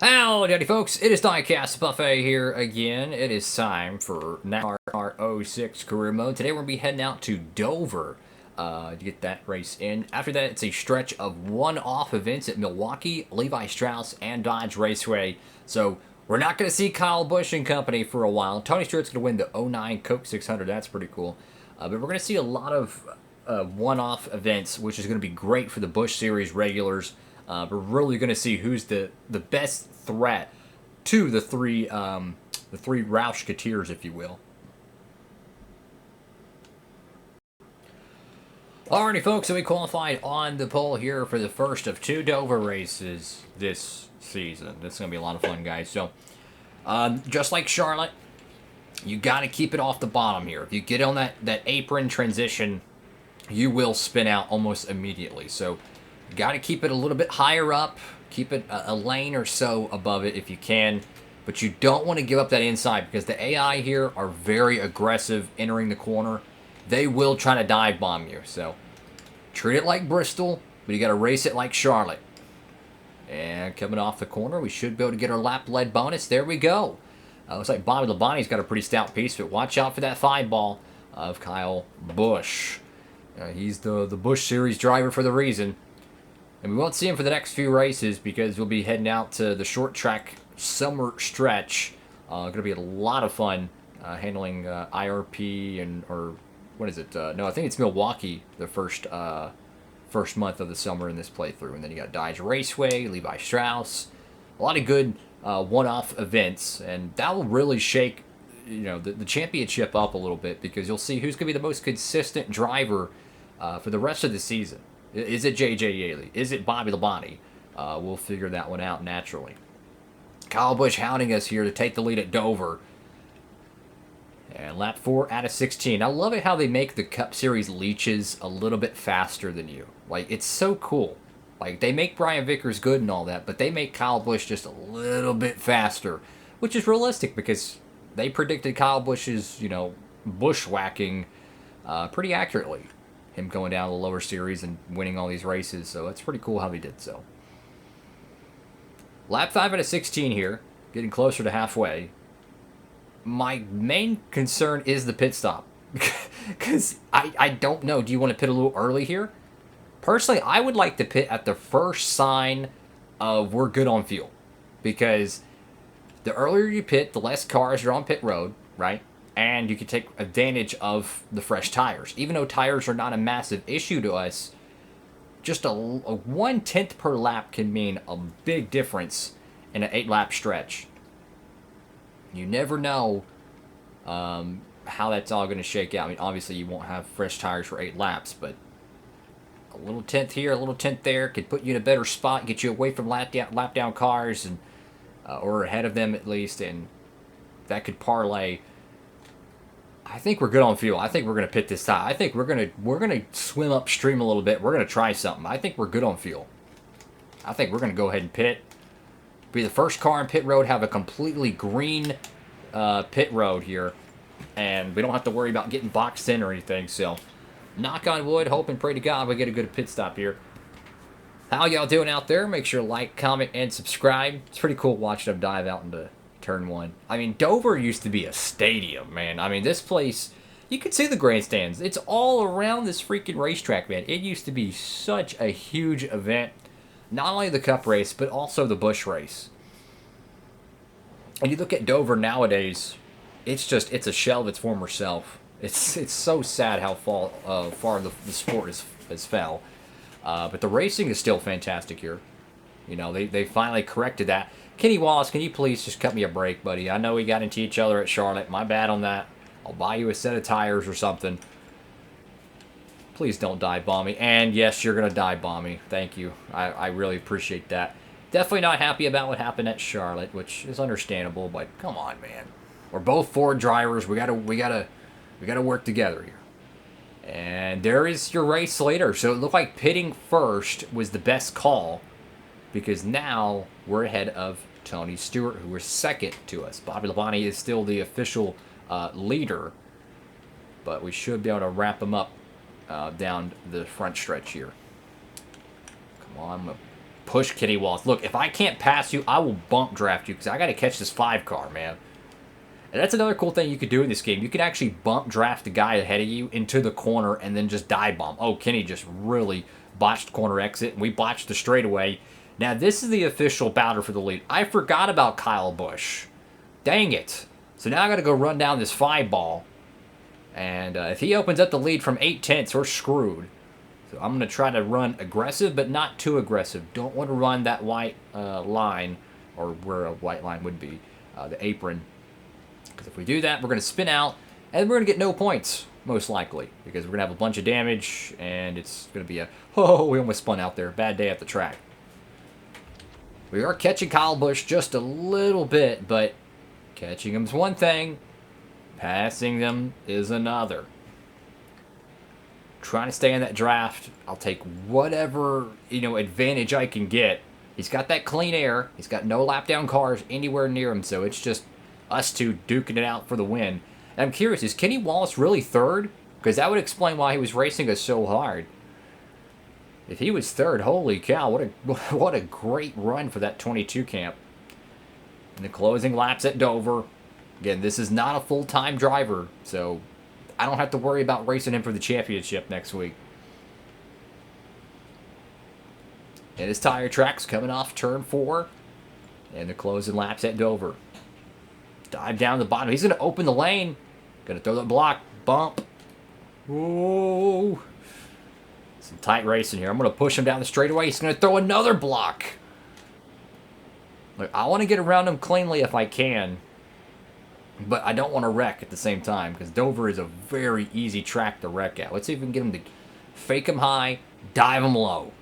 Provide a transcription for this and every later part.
Howdy, folks. It is Diecast Buffet here again. It is time for Nascar 06 Career Mode. Today we're going to be heading out to Dover to get that race in. After that, it's a stretch of one-off events at Milwaukee, Levi Strauss, and Dodge Raceway. So we're not going to see Kyle Busch and company for a while. Tony Stewart's going to win the 09 Coke 600. That's pretty cool. But we're going to see a lot of one-off events, which is going to be great for the Busch Series regulars. We're really going to see who's the best threat to the three Roushketeers, if you will. Alrighty, folks, so we qualified on the pole here for the first of 2 Dover races this season. This is going to be a lot of fun, guys. So, just like Charlotte, you got to keep it off the bottom here. If you get on that apron transition, you will spin out almost immediately. So, got to keep it a little bit higher up. Keep it a lane or so above it if you can. But you don't want to give up that inside because the AI here are very aggressive entering the corner. They will try to dive bomb you. So treat it like Bristol, but you got to race it like Charlotte. And coming off the corner, we should be able to get our lap lead bonus. There we go. Looks like Bobby Labonte's got a pretty stout piece, but watch out for that 5-ball of Kyle Busch. He's the Busch Series driver for the reason. And we won't see him for the next few races because we'll be heading out to the short track summer stretch. Going to be a lot of fun handling IRP or what is it? No, I think it's Milwaukee the first month of the summer in this playthrough. And then you got Dodge Raceway, Levi Strauss. A lot of good one-off events. And that will really shake the championship up a little bit because you'll see who's going to be the most consistent driver for the rest of the season. Is it J.J. Yaley? Is it Bobby Labonte? We'll figure that one out naturally. Kyle Busch hounding us here to take the lead at Dover. And lap 4 out of 16. I love it how they make the Cup Series leeches a little bit faster than you. Like, it's so cool. Like, they make Brian Vickers good and all that, but they make Kyle Busch just a little bit faster. Which is realistic because they predicted Kyle Busch's, bushwhacking pretty accurately. Him going down to the lower series and winning all these races. So it's pretty cool how he did so. Lap 5 out of 16 here. Getting closer to halfway. My main concern is the pit stop. Because I don't know. Do you want to pit a little early here? Personally, I would like to pit at the first sign of we're good on fuel. Because the earlier you pit, the less cars are on pit road, right? And you can take advantage of the fresh tires. Even though tires are not a massive issue to us, just a 1/10 per lap can mean a big difference in an 8-lap stretch. You never know how that's all going to shake out. I mean, obviously you won't have fresh tires for 8 laps, but a little 10th here, a little 10th there could put you in a better spot, get you away from lap down cars, and or ahead of them at least, and that could parlay. I think we're good on fuel. I think we're going to pit this time. I think we're going to swim upstream a little bit. We're going to try something. I think we're good on fuel. I think we're going to go ahead and pit. Be the first car in pit road. Have a completely green pit road here. And we don't have to worry about getting boxed in or anything. So, knock on wood. Hope and pray to God we get a good pit stop here. How y'all doing out there? Make sure to like, comment, and subscribe. It's pretty cool watching them dive out into Turn 1. I mean, Dover used to be a stadium, man. I mean, this place, you could see the grandstands. It's all around this freaking racetrack, man. It used to be such a huge event. Not only the Cup race, but also the Busch race. And you look at Dover nowadays, it's a shell of its former self. It's so sad how far the sport has fell. But the racing is still fantastic here. They finally corrected that. Kenny Wallace, can you please just cut me a break, buddy? I know we got into each other at Charlotte. My bad on that. I'll buy you a set of tires or something. Please don't dive bomb me. And yes, you're going to dive bomb me. Thank you. I really appreciate that. Definitely not happy about what happened at Charlotte, which is understandable, but come on, man. We're both Ford drivers. We gotta work together here. And there is your race later. So it looked like pitting first was the best call. Because now we're ahead of Tony Stewart, who was second to us. Bobby Labonte is still the official leader, but we should be able to wrap him up down the front stretch here. Come on, push Kenny Wallace. Look, if I can't pass you, I will bump draft you because I got to catch this 5 car, man. And that's another cool thing you could do in this game. You could actually bump draft the guy ahead of you into the corner and then just dive bomb. Oh, Kenny just really botched corner exit, and we botched the straightaway. Now, this is the official battle for the lead. I forgot about Kyle Busch. Dang it. So now I got to go run down this 5 ball. And if he opens up the lead from 8/10, we're screwed. So I'm going to try to run aggressive, but not too aggressive. Don't want to run that white line, or where a white line would be, the apron. Because if we do that, we're going to spin out, and we're going to get no points, most likely. Because we're going to have a bunch of damage, and it's going to be oh, we almost spun out there. Bad day at the track. We are catching Kyle Busch just a little bit, but catching him's one thing. Passing them is another. Trying to stay in that draft. I'll take whatever, advantage I can get. He's got that clean air. He's got no lap down cars anywhere near him, so it's just us two duking it out for the win. And I'm curious, is Kenny Wallace really third? Because that would explain why he was racing us so hard. If he was third, holy cow, what a great run for that 22 camp. And the closing laps at Dover. Again, this is not a full-time driver, so I don't have to worry about racing him for the championship next week. And his tire track's coming off turn 4. And the closing laps at Dover. Dive down the bottom. He's going to open the lane. Going to throw the block. Bump. Whoa. Some tight racing here. I'm going to push him down the straightaway. He's going to throw another block. Look, I want to get around him cleanly if I can. But I don't want to wreck at the same time. Because Dover is a very easy track to wreck at. Let's see if we can get him to fake him high. Dive him low.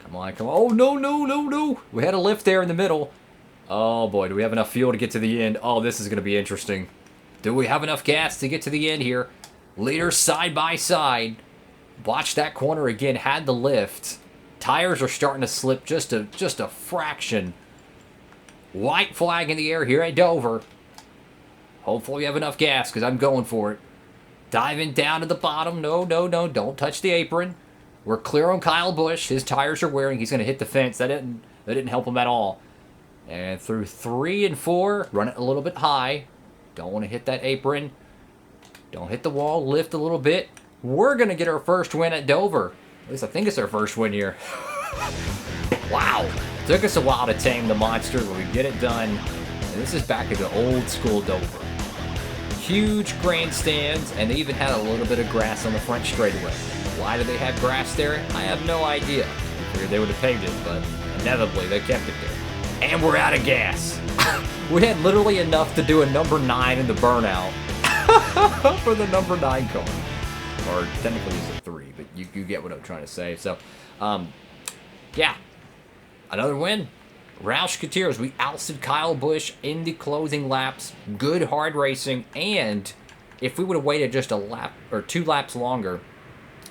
Come on, come on. Oh, no, no, no, no. We had a lift there in the middle. Oh, boy. Do we have enough fuel to get to the end? Oh, this is going to be interesting. Do we have enough gas to get to the end here? Leaders side by side. Watch that corner again. Had the lift. Tires are starting to slip just a fraction. White flag in the air here at Dover. Hopefully we have enough gas because I'm going for it. Diving down to the bottom. No, no, no. Don't touch the apron. We're clear on Kyle Busch. His tires are wearing. He's going to hit the fence. That didn't help him at all. And through 3 and 4, run it a little bit high. Don't want to hit that apron. Don't hit the wall. Lift a little bit. We're going to get our first win at Dover. At least I think it's our first win here. Wow. Took us a while to tame the monster, but we get it done. And this is back at the old school Dover. Huge grandstands, and they even had a little bit of grass on the front straightaway. Why do they have grass there? I have no idea. I figured they would have paved it, but inevitably they kept it there. And we're out of gas. We had literally enough to do a number 9 in the burnout for the number 9 car. Or technically it's a 3, but you get what I'm trying to say. So, yeah. Another win. Roush Gutierrez, we ousted Kyle Busch in the closing laps. Good hard racing. And if we would have waited just a lap or 2 laps longer,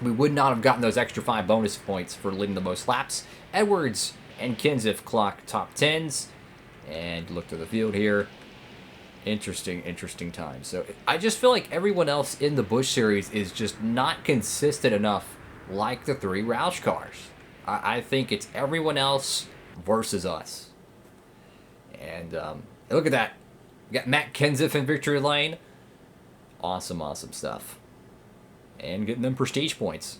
we would not have gotten those extra 5 bonus points for leading the most laps. Edwards and Kenseth clock top 10s. And look to the field here. Interesting time. So I just feel like everyone else in the Busch series is just not consistent enough like the 3 Roush cars. I think it's everyone else versus us. And look at that. We got Matt Kenseth in victory lane. Awesome stuff. And getting them prestige points.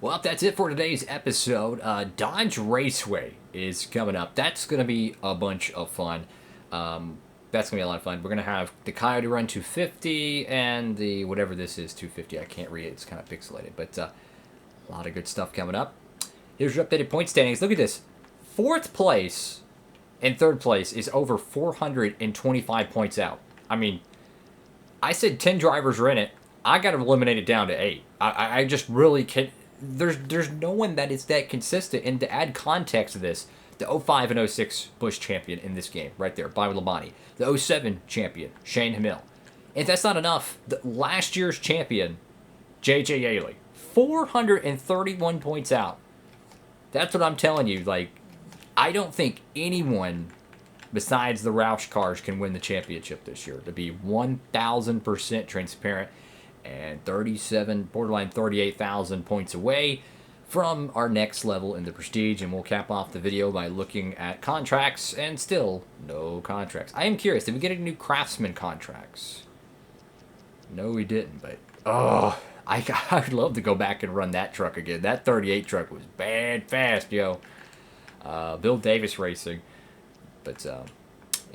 Well, that's it for today's episode. Dodge Raceway is coming up. That's going to be a bunch of fun. That's going to be a lot of fun. We're going to have the Coyote Run 250 and the whatever this is, 250. I can't read it. It's kind of pixelated. But a lot of good stuff coming up. Here's your updated point standings. Look at this. 4th place and 3rd place is over 425 points out. I mean, I said 10 drivers are in it. I got to eliminate it down to 8. I just really can't. There's no one that is that consistent. And to add context to this, the 05 and 06 Busch champion in this game, right there, Bobby Labonte. The 07 champion, Shane Hamill. If that's not enough, the last year's champion, J.J. Yaley, 431 points out. That's what I'm telling you. Like, I don't think anyone besides the Roush cars can win the championship this year. To be 1,000% transparent and 37, borderline 38,000 points away from our next level in the Prestige, and we'll cap off the video by looking at contracts, and still no contracts. I am curious, did we get any new Craftsman contracts? No, we didn't, but oh, I'd love to go back and run that truck again. That 38 truck was bad fast, yo. Bill Davis Racing, but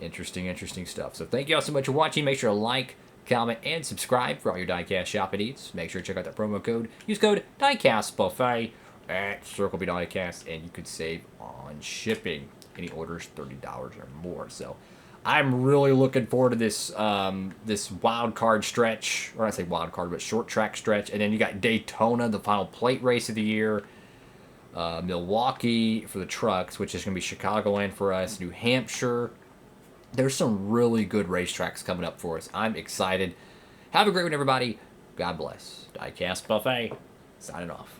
interesting stuff. So thank you all so much for watching. Make sure to like, comment, and subscribe for all your diecast shopping needs. Make sure to check out that promo code. Use code DiecastBuffet at Circle B Diecast, and you could save on shipping. Any orders $30 or more. So I'm really looking forward to this this wild card stretch, or I say wild card, but short track stretch. And then you got Daytona, the final plate race of the year. Milwaukee for the trucks, which is going to be Chicagoland for us. New Hampshire. There's some really good racetracks coming up for us. I'm excited. Have a great one, everybody. God bless. Diecast Buffet, signing off.